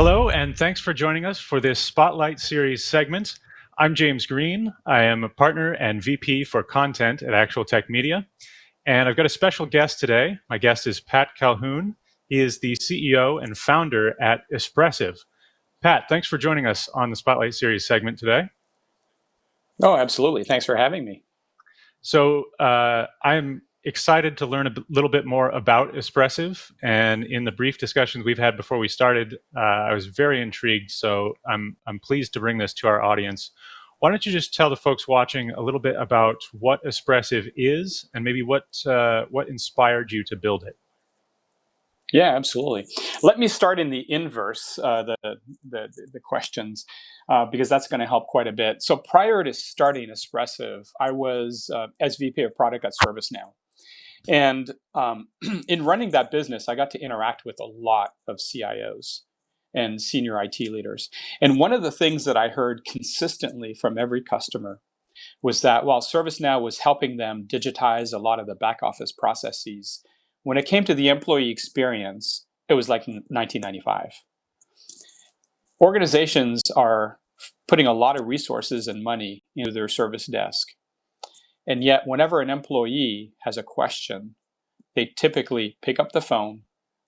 Hello, and thanks for joining us for this Spotlight Series segment. I'm James Green. I am a partner and VP for content at ActualTech Media. And I've got a special guest today. My guest is Pat Calhoun. He is the CEO and founder at Espressive. Pat, thanks for joining us on the Spotlight Series segment today. Oh, absolutely. Thanks for having me. So I'm excited to learn a little bit more about Espressive. And in the brief discussions we've had before we started, I was very intrigued. So I'm pleased to bring this to our audience. Why don't you just tell the folks watching a little bit about what Espressive is and maybe what inspired you to build it? Yeah, absolutely. Let me start in the inverse, the questions, because that's going to help quite a bit. So prior to starting Espressive, I was SVP of product at ServiceNow. And in running that business, I got to interact with a lot of CIOs and senior IT leaders. And one of the things that I heard consistently from every customer was that while ServiceNow was helping them digitize a lot of the back office processes, when it came to the employee experience, it was like 1995. Organizations are putting a lot of resources and money into their service desk. And yet, whenever an employee has a question, they typically pick up the phone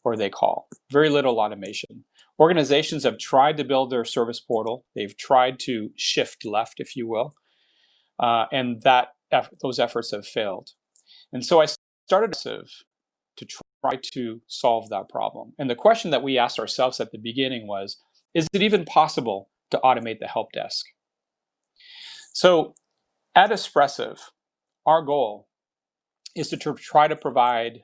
or they call. Very little automation. Organizations have tried to build their service portal. They've tried to shift left, if you will, and those efforts have failed. And so I started to try to solve that problem. And the question that we asked ourselves at the beginning was, is it even possible to automate the help desk? So at Espressive, our goal is to try to provide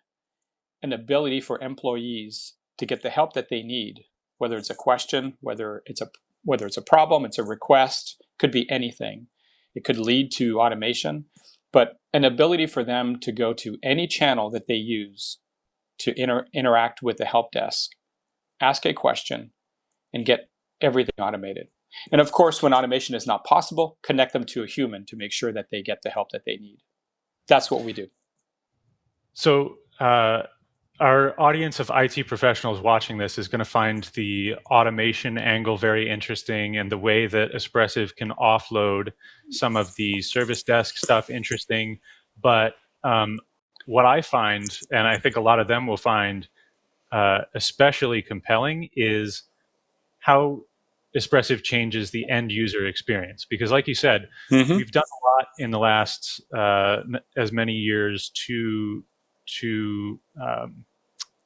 an ability for employees to get the help that they need, whether it's a question, whether it's a problem, it's a request, could be anything. It could lead to automation, but an ability for them to go to any channel that they use to interact with the help desk, ask a question, and get everything automated. And of course, when automation is not possible, connect them to a human to make sure that they get the help that they need. That's what we do. So our audience of IT professionals watching this is going to find the automation angle very interesting, and the way that Espressive can offload some of the service desk stuff interesting. But what I find, and I think a lot of them will find especially compelling, is how Espressive changes the end user experience. Because like you said, we've done a lot in the last as many years to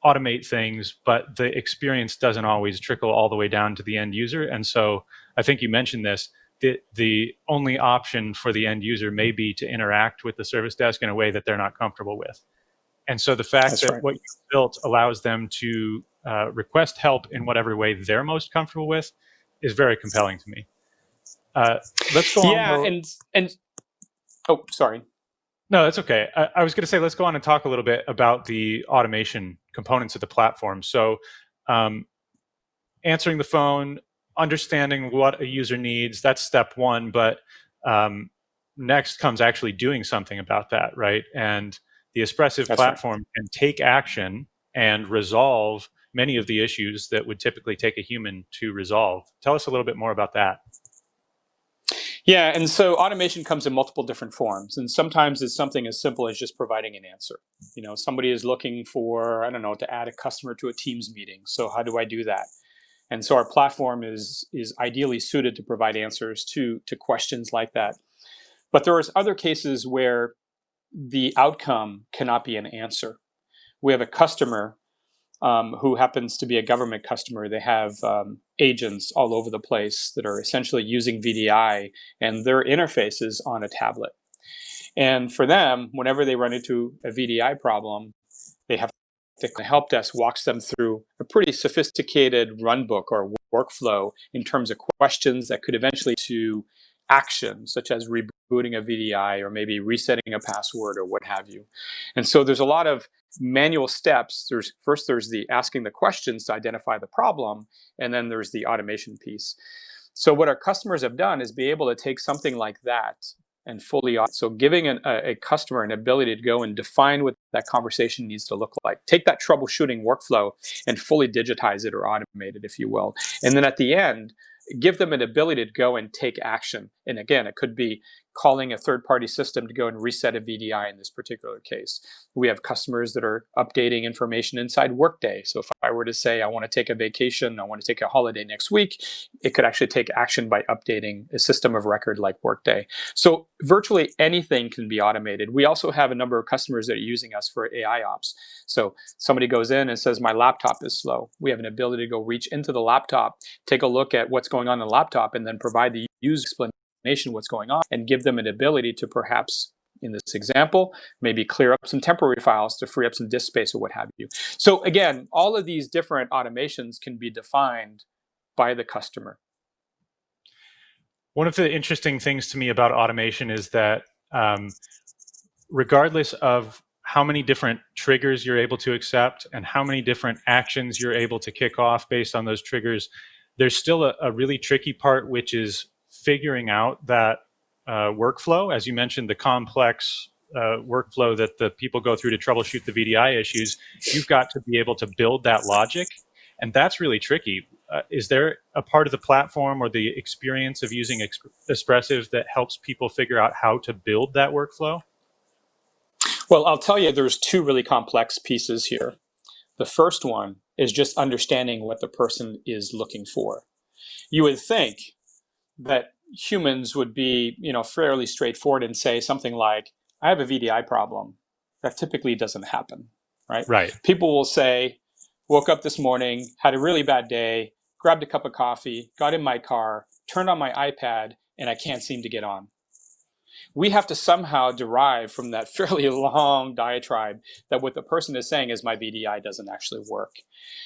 automate things, but the experience doesn't always trickle all the way down to the end user. And so I think you mentioned this, the only option for the end user may be to interact with the service desk in a way that they're not comfortable with. And so the fact that what you've built allows them to request help in whatever way they're most comfortable with is very compelling to me. Let's go on. Yeah, and oh, sorry. No, that's okay. I was going to say, let's go on and talk a little bit about the automation components of the platform. So answering the phone, understanding what a user needs, that's step one. But next comes actually doing something about that, right? And the Espressive platform can take action and resolve many of the issues that would typically take a human to resolve. Tell us a little bit more about that. Yeah, and so automation comes in multiple different forms, and sometimes it's something as simple as just providing an answer. You know, somebody is looking for, I don't know, to add a customer to a Teams meeting. So how do I do that? And so our platform is ideally suited to provide answers to questions like that. But there are other cases where the outcome cannot be an answer. We have a customer who happens to be a government customer. They have agents all over the place that are essentially using VDI, and their interface is on a tablet. And for them, whenever they run into a VDI problem, they have the help desk walks them through a pretty sophisticated runbook or workflow in terms of questions that could eventually to action, such as rebooting a VDI or maybe resetting a password or what have you. And so there's a lot of manual steps. There's the asking the questions to identify the problem, and then there's the automation piece. So what our customers have done is be able to take something like that and fully. So giving a customer an ability to go and define what that conversation needs to look like. Take that troubleshooting workflow and fully digitize it or automate it, if you will. And then at the end, give them an ability to go and take action. And again, it could be calling a third-party system to go and reset a VDI in this particular case. We have customers that are updating information inside Workday. So if I were to say, I want to take a vacation, I want to take a holiday next week, it could actually take action by updating a system of record like Workday. So virtually anything can be automated. We also have a number of customers that are using us for AI ops. So somebody goes in and says, my laptop is slow. We have an ability to go reach into the laptop, take a look at what's going on in the laptop, and then provide the user explanation what's going on and give them an ability to perhaps, in this example, maybe clear up some temporary files to free up some disk space or what have you. So again, all of these different automations can be defined by the customer. One of the interesting things to me about automation is that regardless of how many different triggers you're able to accept and how many different actions you're able to kick off based on those triggers, there's still a really tricky part, which is figuring out that workflow. As you mentioned, the complex workflow that the people go through to troubleshoot the VDI issues, you've got to be able to build that logic. And that's really tricky. Is there a part of the platform or the experience of using Espressive that helps people figure out how to build that workflow? Well, I'll tell you, there's two really complex pieces here. The first one is just understanding what the person is looking for. You would think that humans would be, fairly straightforward and say something like, I have a VDI problem. That typically doesn't happen, right? Right. People will say, woke up this morning, had a really bad day, grabbed a cup of coffee, got in my car, turned on my iPad, and I can't seem to get on. We have to somehow derive from that fairly long diatribe that what the person is saying is my VDI doesn't actually work.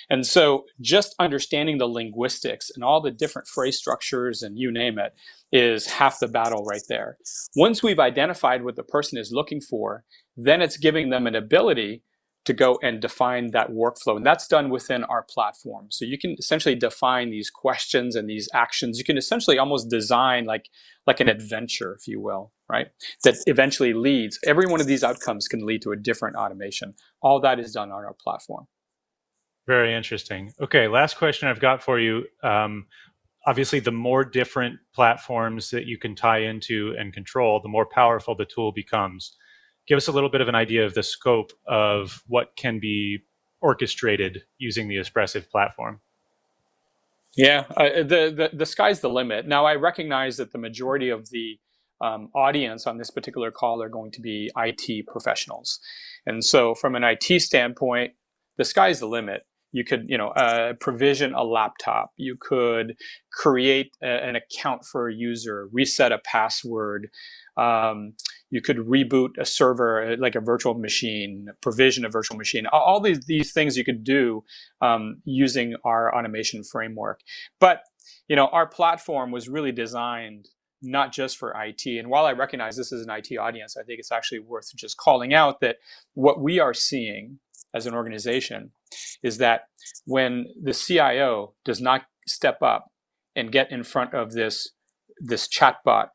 And so just understanding the linguistics and all the different phrase structures and you name it is half the battle right there. Once we've identified what the person is looking for, then it's giving them an ability to go and define that workflow. And that's done within our platform. So you can essentially define these questions and these actions. You can essentially almost design like an adventure, if you will, right? That eventually leads, every one of these outcomes can lead to a different automation. All that is done on our platform. Very interesting. Okay, last question I've got for you. Obviously, the more different platforms that you can tie into and control, the more powerful the tool becomes. Give us a little bit of an idea of the scope of what can be orchestrated using the Espressive platform. Yeah, the sky's the limit. Now, I recognize that the majority of the audience on this particular call are going to be IT professionals. And so from an IT standpoint, the sky's the limit. You could, provision a laptop. You could create an account for a user, reset a password. You could reboot a server, like a virtual machine, provision a virtual machine. All these things you could do using our automation framework. But, our platform was really designed not just for IT. And while I recognize this is an IT audience, I think it's actually worth just calling out that what we are seeing as an organization is that when the CIO does not step up and get in front of this chatbot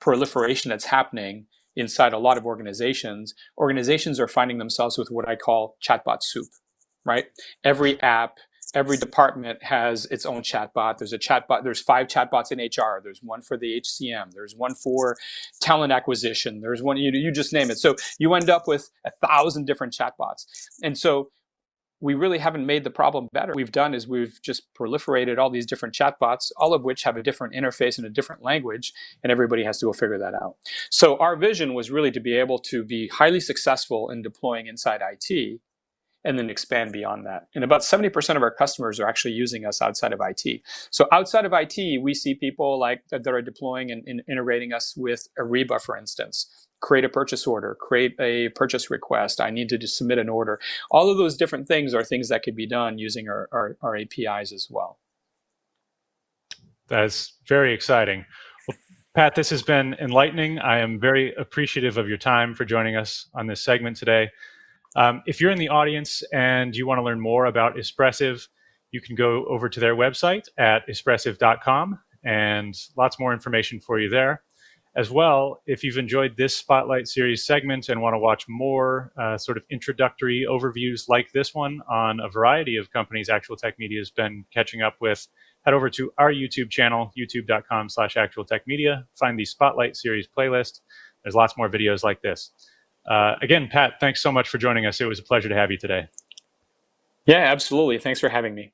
proliferation that's happening inside a lot of organizations are finding themselves with what I call chatbot soup, right? Every app, every department has its own chatbot. There's a chatbot. There's 5 chatbots in HR. There's one for the HCM. There's one for talent acquisition. There's one, you just name it. So you end up with 1,000 different chatbots. And so we really haven't made the problem better. What we've done is we've just proliferated all these different chatbots, all of which have a different interface and a different language, and everybody has to go figure that out. So our vision was really to be able to be highly successful in deploying inside IT and then expand beyond that. And about 70% of our customers are actually using us outside of IT. So outside of IT, we see people like that are deploying and integrating us with Ariba, for instance. Create a purchase order, create a purchase request. I need to just submit an order. All of those different things are things that could be done using our APIs as well. That's very exciting. Well, Pat, this has been enlightening. I am very appreciative of your time for joining us on this segment today. If you're in the audience and you want to learn more about Espressive, you can go over to their website at espressive.com and lots more information for you there. As well, if you've enjoyed this Spotlight Series segment and want to watch more sort of introductory overviews like this one on a variety of companies ActualTech Media has been catching up with, head over to our YouTube channel, youtube.com/ActualTech Media. Find the Spotlight Series playlist. There's lots more videos like this. Again, Pat, thanks so much for joining us. It was a pleasure to have you today. Yeah, absolutely. Thanks for having me.